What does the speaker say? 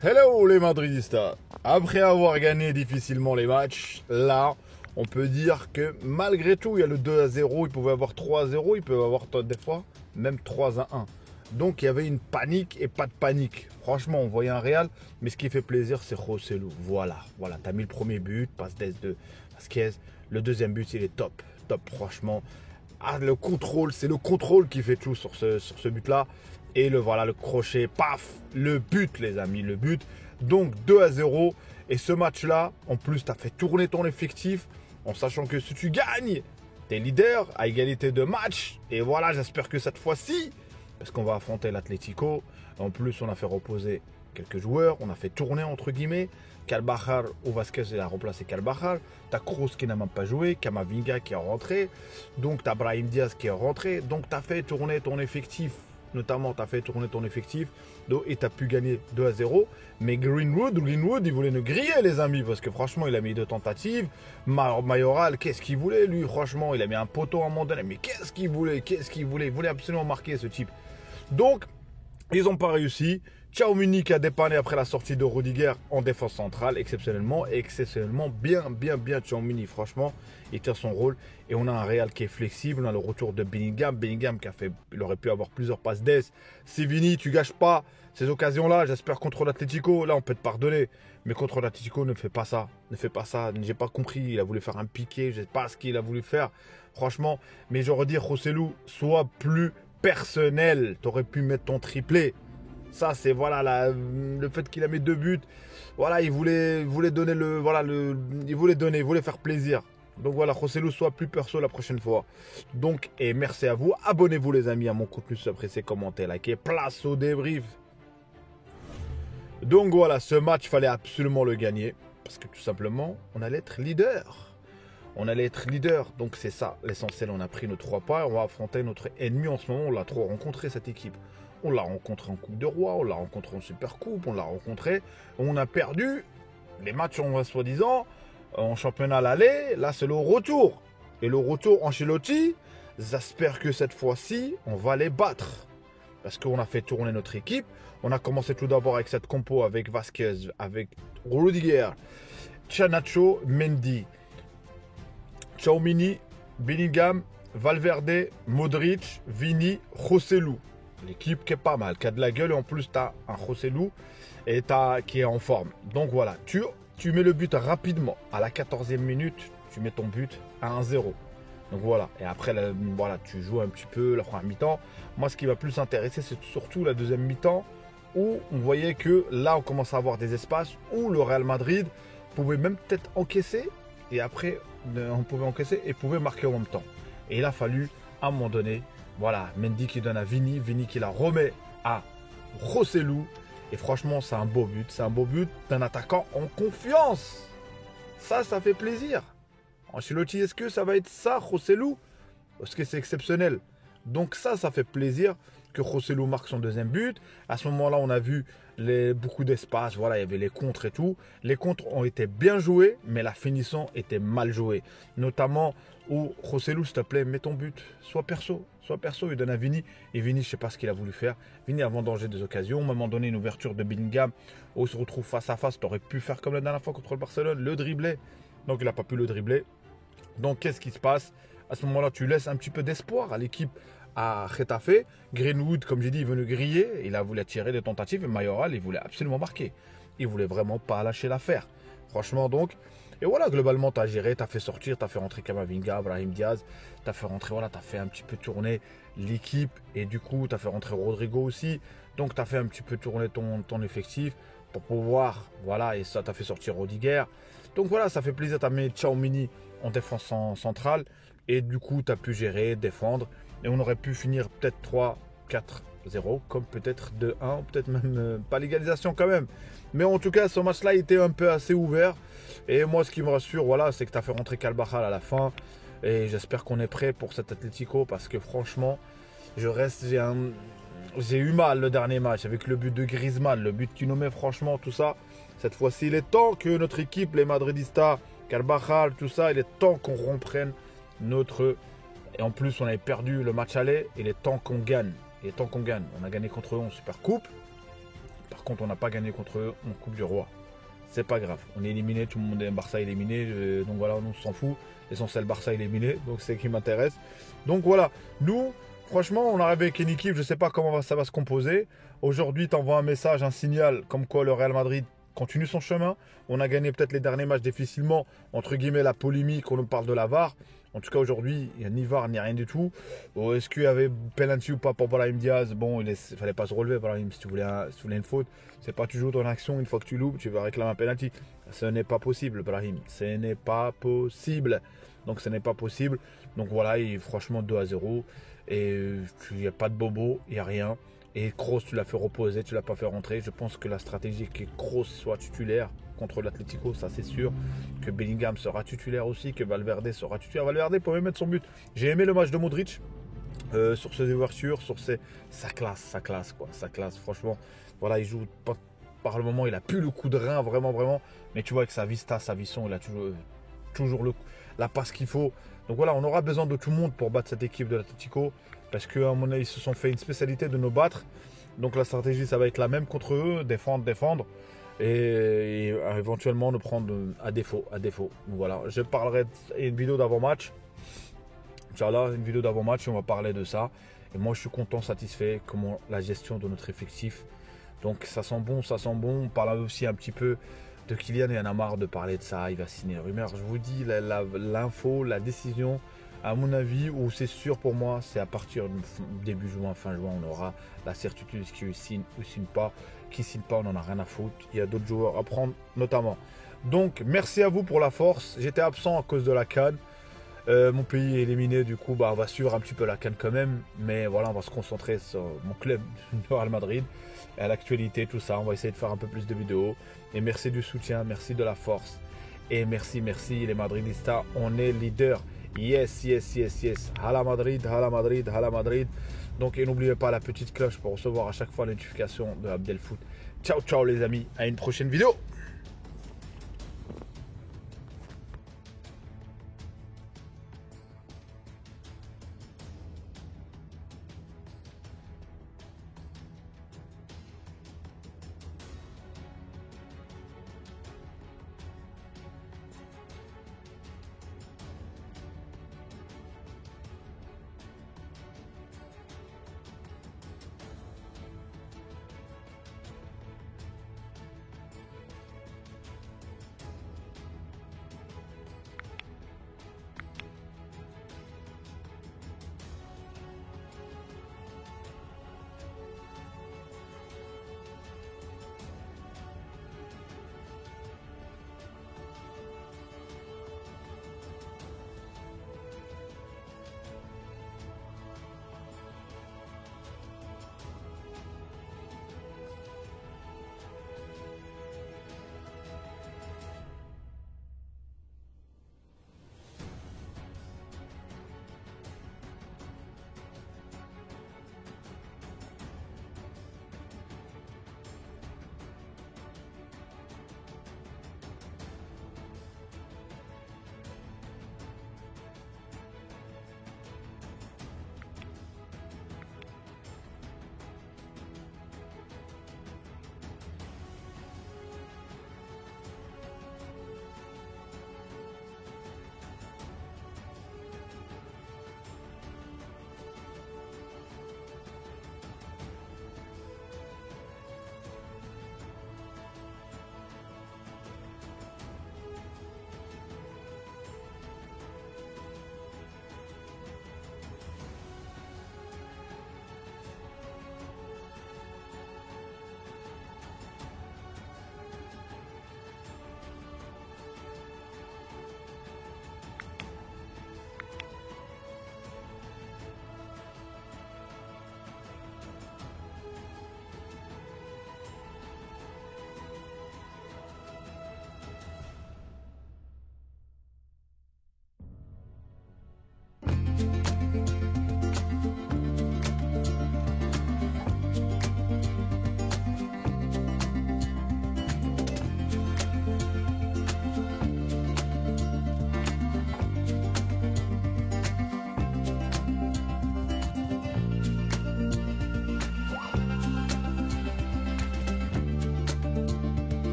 Hello les Madridistas. Après avoir gagné difficilement les matchs, là, on peut dire que malgré tout, il y a le 2-0, il pouvait avoir 3-0, il peut avoir des fois même 3-1. Donc il y avait une panique et pas de panique. Franchement, on voyait un Real, mais ce qui fait plaisir, c'est Joselu. Voilà, t'as mis le premier but, passe de Vasquez. Le deuxième but, il est top, franchement. Ah, le contrôle, c'est le contrôle qui fait tout sur ce but-là. Et le crochet, paf, le but les amis, le but. Donc 2-0. Et ce match-là, en plus, tu as fait tourner ton effectif en sachant que si tu gagnes, tu es leader à égalité de match. Et voilà, j'espère que cette fois-ci, parce qu'on va affronter l'Atlético. En plus, on a fait reposer quelques joueurs, on a fait tourner entre guillemets. Carvajal ou Vasquez a remplacé Carvajal. T'as Kroos qui n'a même pas joué, Camavinga qui est rentré. Donc t'as Brahim Diaz qui est rentré. Donc t'as fait tourner ton effectif. Notamment, tu as fait tourner ton effectif et tu as pu gagner 2-0. Mais Greenwood, il voulait nous griller, les amis, parce que franchement, il a mis 2 tentatives. Mayoral, qu'est-ce qu'il voulait, lui? Franchement, il a mis un poteau à un moment donné. Mais qu'est-ce qu'il voulait? Il voulait absolument marquer, ce type. Donc, ils n'ont pas réussi. Tchouaméni qui a dépanné après la sortie de Rudiger en défense centrale, exceptionnellement bien Tchouaméni, franchement, il tient son rôle. Et on a un Real qui est flexible, on a le retour de Bellingham qui a fait, il aurait pu avoir plusieurs passes d'aise. C'est Vini, tu gâches pas ces occasions-là, j'espère contre l'Atlético, là on peut te pardonner. Mais contre l'Atlético, ne fais pas ça, j'ai pas compris, il a voulu faire un piqué, je sais pas ce qu'il a voulu faire, franchement. Mais j'aurais dit, Joselu, sois plus personnel, tu aurais pu mettre ton triplé. Ça, c'est le fait qu'il a mis 2 buts. Voilà, il voulait donner il voulait faire plaisir. Donc voilà, Joselu, soit plus perso la prochaine fois. Donc, et merci à vous. Abonnez-vous les amis à mon contenu, appréciez, commentez, likez. Place au débrief. Donc voilà, ce match, il fallait absolument le gagner. Parce que tout simplement, on allait être leader. Donc c'est ça, l'essentiel. On a pris nos 3 points. On va affronter notre ennemi en ce moment. On l'a trop rencontré, cette équipe. On l'a rencontré en Coupe de Roi, on l'a rencontré en Supercoupe, on l'a rencontré. On a perdu les matchs, soi-disant, en championnat à l'aller. Là, c'est le retour. Et le retour, Ancelotti, j'espère que cette fois-ci, on va les battre. Parce qu'on a fait tourner notre équipe. On a commencé tout d'abord avec cette compo, avec Vasquez, avec Rudiger, Garnacho, Mendy, Tchouaméni, Bellingham, Valverde, Modric, Vini, Joselu. L'équipe qui est pas mal, qui a de la gueule, et en plus tu as un Joselu qui est en forme. Donc voilà, tu mets le but rapidement. À la 14e minute, tu mets ton but à 1-0. Donc voilà, et après tu joues un petit peu la première mi-temps. Moi, ce qui va plus intéresser, c'est surtout la deuxième mi-temps, où on voyait que là, on commence à avoir des espaces où le Real Madrid pouvait même peut-être encaisser, et après, on pouvait encaisser et pouvait marquer en même temps. Et il a fallu, à un moment donné, voilà, Mendy qui donne à Vini, Vini qui la remet à Joselu. Et franchement, c'est un beau but. C'est un beau but d'un attaquant en confiance. Ça fait plaisir. Ancelotti, est-ce que ça va être ça, Joselu? Parce que c'est exceptionnel. Donc ça fait plaisir que Joselu marque son deuxième but. À ce moment-là, on a vu beaucoup d'espace. Voilà, il y avait les contres et tout. Les contres ont été bien joués, mais la finition était mal jouée. Notamment où Joselu, s'il te plaît, mets ton but. Sois perso, il donne à Vini. Et Vini, je ne sais pas ce qu'il a voulu faire. Vini a vendangé des occasions. À un moment donné, une ouverture de Bellingham où il se retrouve face à face. Tu aurais pu faire comme la dernière fois contre le Barcelone, le dribbler. Donc, il n'a pas pu le dribbler. Donc, qu'est-ce qui se passe? À ce moment-là, tu laisses un petit peu d'espoir à l'équipe à Getafe. Greenwood, comme j'ai dit, il veut le griller. Il a voulu tirer des tentatives. Et Mayoral, il voulait absolument marquer. Il voulait vraiment pas lâcher l'affaire. Franchement, donc. Et voilà, globalement, tu as géré, tu as fait sortir, tu as fait rentrer Camavinga, Brahim Diaz. Tu as fait rentrer, tu as fait un petit peu tourner l'équipe. Et du coup, tu as fait rentrer Rodrigo aussi. Donc, tu as fait un petit peu tourner ton effectif pour pouvoir, et ça, tu as fait sortir Rudiger. Donc, voilà, ça fait plaisir. Tu as mis Tchouaméni en défense centrale. Et du coup, tu as pu gérer, défendre. Et on aurait pu finir peut-être 3-4-0, comme peut-être 2-1, peut-être même pas l'égalisation quand même. Mais en tout cas, ce match-là était un peu assez ouvert. Et moi, ce qui me rassure, c'est que tu as fait rentrer Carvajal à la fin. Et j'espère qu'on est prêt pour cet Atlético. Parce que franchement, j'ai eu mal le dernier match avec le but de Griezmann, le but qu'il nommait, franchement, tout ça. Cette fois-ci, il est temps que notre équipe, les Madridistas, Carvajal, tout ça, il est temps qu'on reprenne notre... Et en plus, on avait perdu le match aller. Il est temps qu'on gagne. On a gagné contre eux en Supercoupe. Par contre, on n'a pas gagné contre eux en Coupe du Roi. C'est pas grave. On est éliminé, tout le monde est Barça éliminé. Donc voilà, on s'en fout. L'essentiel Barça éliminé. Donc c'est ce qui m'intéresse. Donc voilà, nous, franchement, on arrive avec une équipe. Je ne sais pas comment ça va se composer. Aujourd'hui, tu envoies un message, un signal comme quoi le Real Madrid continue son chemin. On a gagné peut-être les derniers matchs difficilement. Entre guillemets, la polémique, on nous parle de la VAR. En tout cas, aujourd'hui, il n'y a ni VAR ni rien du tout. Est-ce qu'il y avait penalty ou pas pour Brahim Diaz? Bon, il ne fallait pas se relever, Brahim, si tu voulais une faute. C'est pas tu joues ton action, une fois que tu loupes, tu vas réclamer un penalty. Ce n'est pas possible, Brahim. Ce n'est pas possible. Donc, ce n'est pas possible. Donc, voilà, franchement, 2-0. Et il n'y a pas de bobo, il n'y a rien. Et Kroos, tu l'as fait reposer, tu ne l'as pas fait rentrer. Je pense que la stratégie que Kroos soit titulaire contre l'Atlético, ça c'est sûr. Que Bellingham sera titulaire aussi, que Valverde sera titulaire. Valverde peut même mettre son but. J'ai aimé le match de Modric sur ses ouvertures, sur ses... sa classe quoi. Sa classe, franchement. Voilà, il joue pas... Par le moment, il a plus le coup de rein, vraiment. Mais tu vois, avec sa vista, sa vision, il a toujours la passe qu'il faut. Donc voilà, on aura besoin de tout le monde pour battre cette équipe de l'Atlético. Parce qu'à mon avis, ils se sont fait une spécialité de nous battre. Donc la stratégie, ça va être la même contre eux, défendre. Et éventuellement nous prendre à défaut. Donc voilà, je parlerai une vidéo d'avant-match. Inch'Allah, une vidéo d'avant-match, on va parler de ça. Et moi, je suis content, satisfait, comment la gestion de notre effectif. Donc ça sent bon. On parle aussi un petit peu de Kylian, il en a marre de parler de ça. Il va signer rumeur. Je vous dis, l'info, la décision, à mon avis, où c'est sûr pour moi, c'est à partir du début juin, fin juin, on aura la certitude qui signe ou signe pas. Qui signe pas, on n'en a rien à foutre. Il y a d'autres joueurs à prendre, notamment. Donc, merci à vous pour la force. J'étais absent à cause de la CAN. Mon pays est éliminé, du coup, on va suivre un petit peu la CAN quand même. Mais voilà, on va se concentrer sur mon club, le Real Madrid, à l'actualité, tout ça. On va essayer de faire un peu plus de vidéos. Et merci du soutien, merci de la force. Et merci, les Madridistas. On est leader. Yes. Hala Madrid. Donc, et n'oubliez pas la petite cloche pour recevoir à chaque fois la notification de Abdel Foot. Ciao les amis, à une prochaine vidéo.